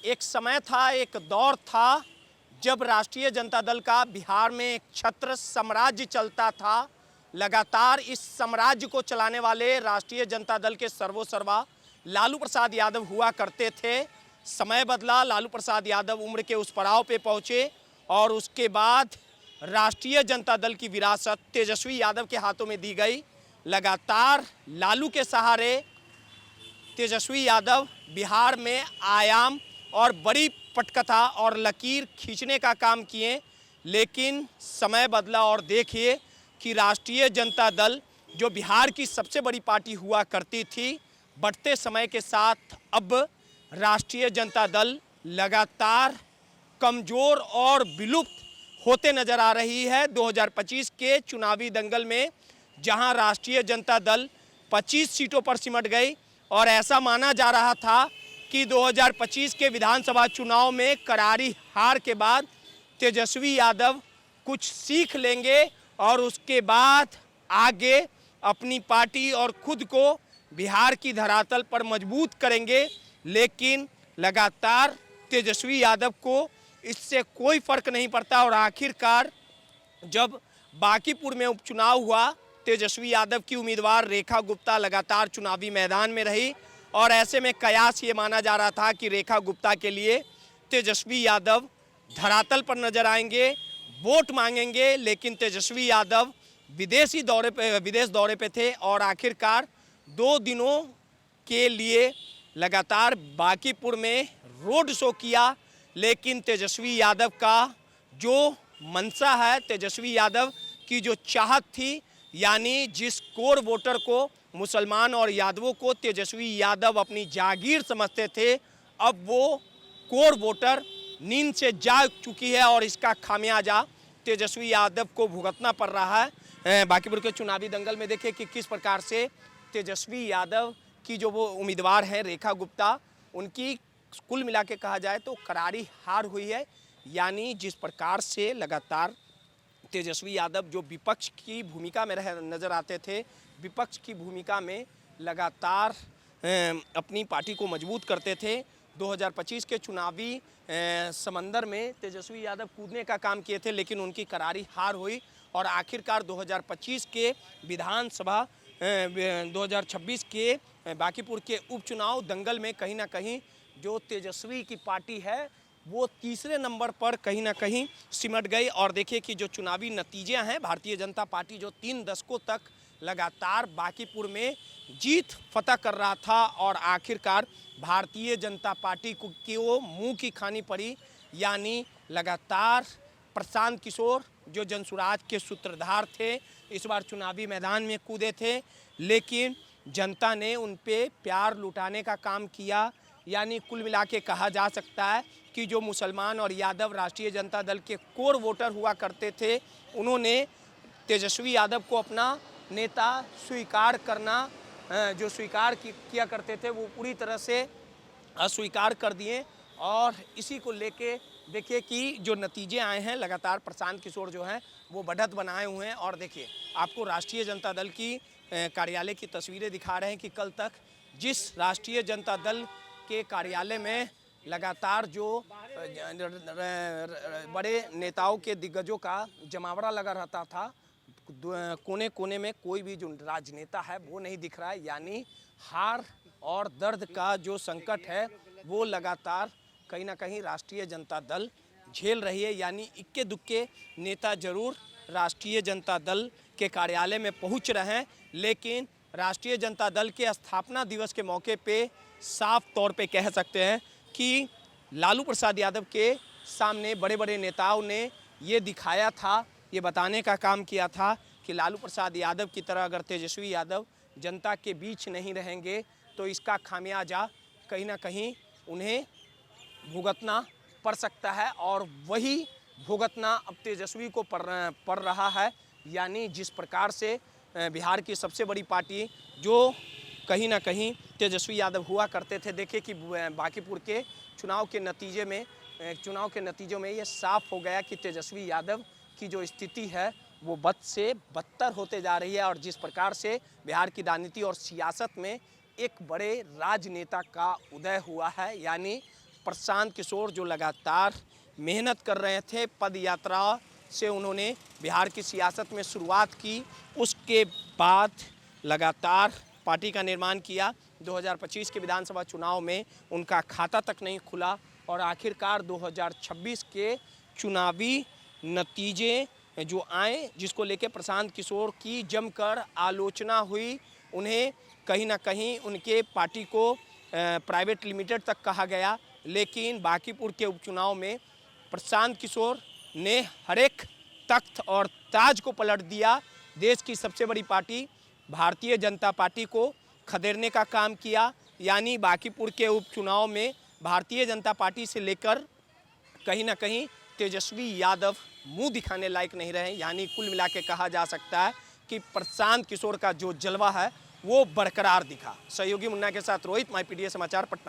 एक समय था, एक दौर था जब राष्ट्रीय जनता दल का बिहार में एक छत्र साम्राज्य चलता था। लगातार इस साम्राज्य को चलाने वाले राष्ट्रीय जनता दल के सर्वोसर्वा लालू प्रसाद यादव हुआ करते थे। समय बदला, लालू प्रसाद यादव उम्र के उस पड़ाव पे पहुँचे और उसके बाद राष्ट्रीय जनता दल की विरासत तेजस्वी यादव के हाथों में दी गई। लगातार लालू के सहारे तेजस्वी यादव बिहार में आयाम और बड़ी पटकथा और लकीर खींचने का काम किए, लेकिन समय बदला और देखिए कि राष्ट्रीय जनता दल जो बिहार की सबसे बड़ी पार्टी हुआ करती थी, बढ़ते समय के साथ अब राष्ट्रीय जनता दल लगातार कमज़ोर और विलुप्त होते नज़र आ रही है। 2025 के चुनावी दंगल में जहां राष्ट्रीय जनता दल 25 सीटों पर सिमट गई और ऐसा माना जा रहा था कि 2025 के विधानसभा चुनाव में करारी हार के बाद तेजस्वी यादव कुछ सीख लेंगे और उसके बाद आगे अपनी पार्टी और खुद को बिहार की धरातल पर मजबूत करेंगे, लेकिन लगातार तेजस्वी यादव को इससे कोई फर्क नहीं पड़ता और आखिरकार जब बांकीपुर में उपचुनाव हुआ, तेजस्वी यादव की उम्मीदवार रेखा गुप्ता लगातार चुनावी मैदान में रही और ऐसे में कयास ये माना जा रहा था कि रेखा गुप्ता के लिए तेजस्वी यादव धरातल पर नजर आएंगे, वोट मांगेंगे, लेकिन तेजस्वी यादव विदेश दौरे पे थे और आखिरकार 2 दिनों के लिए लगातार बांकीपुर में रोड शो किया। लेकिन तेजस्वी यादव का जो मंशा है, तेजस्वी यादव की जो चाहत थी, यानी जिस कोर वोटर को, मुसलमान और यादवों को तेजस्वी यादव अपनी जागीर समझते थे, अब वो कोर वोटर नींद से जाग चुकी है और इसका खामियाजा तेजस्वी यादव को भुगतना पड़ रहा है। बांकीपुर के चुनावी दंगल में देखिए कि किस प्रकार से तेजस्वी यादव की जो वो उम्मीदवार हैं रेखा गुप्ता, उनकी कुल मिला के कहा जाए तो करारी हार हुई है। यानी जिस प्रकार से लगातार तेजस्वी यादव जो विपक्ष की भूमिका में नज़र आते थे, विपक्ष की भूमिका में लगातार अपनी पार्टी को मजबूत करते थे। 2025 के चुनावी समंदर में तेजस्वी यादव कूदने का काम किए थे, लेकिन उनकी करारी हार हुई और आखिरकार 2025 के विधानसभा 2026 के बांकीपुर के उपचुनाव दंगल में कहीं ना कहीं जो तेजस्वी की पार्टी है वो तीसरे नंबर पर कहीं ना कहीं सिमट गई। और देखिए कि जो चुनावी नतीजे हैं, भारतीय जनता पार्टी जो 3 दशकों तक लगातार बांकीपुर में जीत फतह कर रहा था और आखिरकार भारतीय जनता पार्टी को मुंह की खानी पड़ी। यानी लगातार प्रशांत किशोर जो जनसुराज के सूत्रधार थे, इस बार चुनावी मैदान में कूदे थे, लेकिन जनता ने उन पे प्यार लुटाने का काम किया। यानी कुल मिला के कहा जा सकता है कि जो मुसलमान और यादव राष्ट्रीय जनता दल के कोर वोटर हुआ करते थे, उन्होंने तेजस्वी यादव को अपना नेता स्वीकार करना जो स्वीकार किया करते थे वो पूरी तरह से अस्वीकार कर दिए। और इसी को लेके देखिए कि जो नतीजे आए हैं, लगातार प्रशांत किशोर जो हैं वो बढ़त बनाए हुए हैं। और देखिए आपको राष्ट्रीय जनता दल की कार्यालय की तस्वीरें दिखा रहे हैं कि कल तक जिस राष्ट्रीय जनता दल के कार्यालय में लगातार जो बड़े नेताओं के दिग्गजों का जमावड़ा लगा रहता था, कोने कोने में कोई भी जो राजनेता है वो नहीं दिख रहा है। यानी हार और दर्द का जो संकट है वो लगातार कहीं ना कहीं राष्ट्रीय जनता दल झेल रही है। यानी इक्के दुक्के नेता जरूर राष्ट्रीय जनता दल के कार्यालय में पहुंच रहे हैं, लेकिन राष्ट्रीय जनता दल के स्थापना दिवस के मौके पे साफ तौर पे कह सकते हैं कि लालू प्रसाद यादव के सामने बड़े बड़े नेताओं ने ये दिखाया था, ये बताने का काम किया था कि लालू प्रसाद यादव की तरह अगर तेजस्वी यादव जनता के बीच नहीं रहेंगे तो इसका खामियाजा कहीं ना कहीं उन्हें भुगतना पड़ सकता है। और वही भुगतना अब तेजस्वी को पड़ रहा है। यानी जिस प्रकार से बिहार की सबसे बड़ी पार्टी जो कहीं ना कहीं तेजस्वी यादव हुआ करते थे, देखिए कि बांकीपुर के चुनाव के नतीजों में ये साफ हो गया कि तेजस्वी यादव की जो स्थिति है वो बद से बदतर होते जा रही है। और जिस प्रकार से बिहार की राजनीति और सियासत में एक बड़े राजनेता का उदय हुआ है, यानी प्रशांत किशोर जो लगातार मेहनत कर रहे थे, पद यात्रा से उन्होंने बिहार की सियासत में शुरुआत की, उसके बाद लगातार पार्टी का निर्माण किया। 2025 के विधानसभा चुनाव में उनका खाता तक नहीं खुला और आखिरकार 2026 के चुनावी नतीजे जो आए, जिसको लेके प्रशांत किशोर की जमकर आलोचना हुई, उन्हें कहीं ना कहीं उनके पार्टी को प्राइवेट लिमिटेड तक कहा गया। लेकिन बांकीपुर के उपचुनाव में प्रशांत किशोर ने हर एक तख्त और ताज को पलट दिया। देश की सबसे बड़ी पार्टी भारतीय जनता पार्टी को खदेड़ने का काम किया। यानी बांकीपुर के उपचुनाव में भारतीय जनता पार्टी से लेकर कहीं ना कहीं तेजस्वी यादव मुंह दिखाने लायक नहीं रहे। यानी कुल मिला के कहा जा सकता है कि प्रशांत किशोर का जो जलवा है वो बरकरार दिखा। सहयोगी मुन्ना के साथ रोहित, माई पीडीए समाचार, पटना।